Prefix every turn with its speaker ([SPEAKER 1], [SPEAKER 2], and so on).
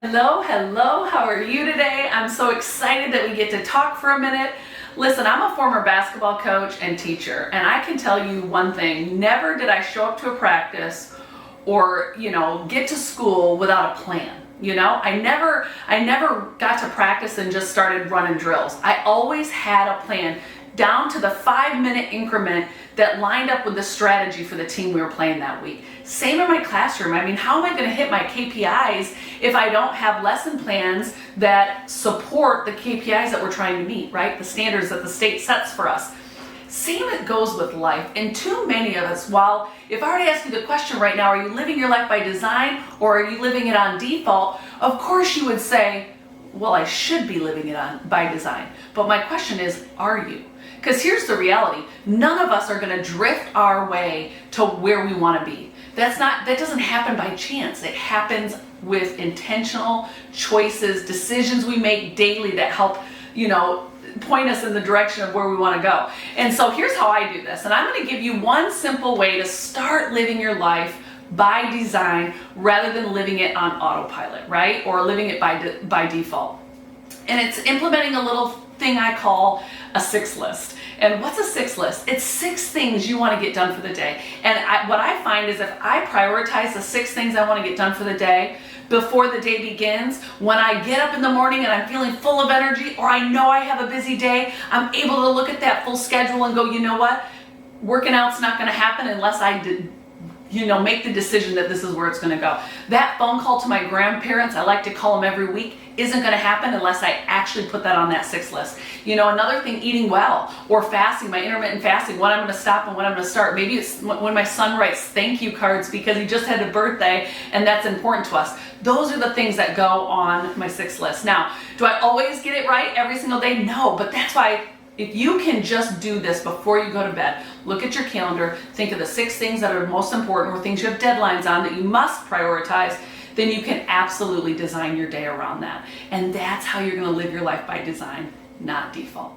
[SPEAKER 1] Hello, hello, how are you today? I'm so excited that we get to talk for a minute. Listen, I'm a former basketball coach and teacher, and I can tell you one thing, never did I show up to a practice or, get to school without a plan. I never got to practice and just started running drills. I always had a plan down to the 5-minute increment that lined up with the strategy for the team we were playing that week. Same in my classroom. How am I going to hit my KPIs if I don't have lesson plans that support the KPIs that we're trying to meet, right? The standards that the state sets for us. Same it goes with life. And too many of us, if I were to ask you the question right now, are you living your life by design or are you living it on default? Of course you would say, well, I should be living it by design. But my question is, are you? Because here's the reality. None of us are going to drift our way to where we want to be. That doesn't happen by chance. It happens with intentional choices, decisions we make daily that help, point us in the direction of where we want to go. And so here's how I do this. And I'm going to give you one simple way to start living your life by design rather than living it on autopilot, right? Or living it by default. And it's implementing a little thing I call a 6 list. And what's a 6 list? It's 6 things you want to get done for the day. And what I find is if I prioritize the 6 things I want to get done for the day before the day begins, when I get up in the morning and I'm feeling full of energy or I know I have a busy day, I'm able to look at that full schedule and go, you know what? Working out's not going to happen unless I make the decision that this is where it's going to go. That phone call to my grandparents, I like to call them every week, isn't going to happen unless I actually put that on that 6 list. Another thing, eating well or fasting, my intermittent fasting, when I'm going to stop and when I'm going to start. Maybe it's when my son writes thank you cards because he just had a birthday and that's important to us. Those are the things that go on my 6 list. Now, do I always get it right every single day? No, but that's why if you can just do this before you go to bed, look at your calendar, think of the 6 things that are most important or things you have deadlines on that you must prioritize, then you can absolutely design your day around that. And that's how you're going to live your life by design, not default.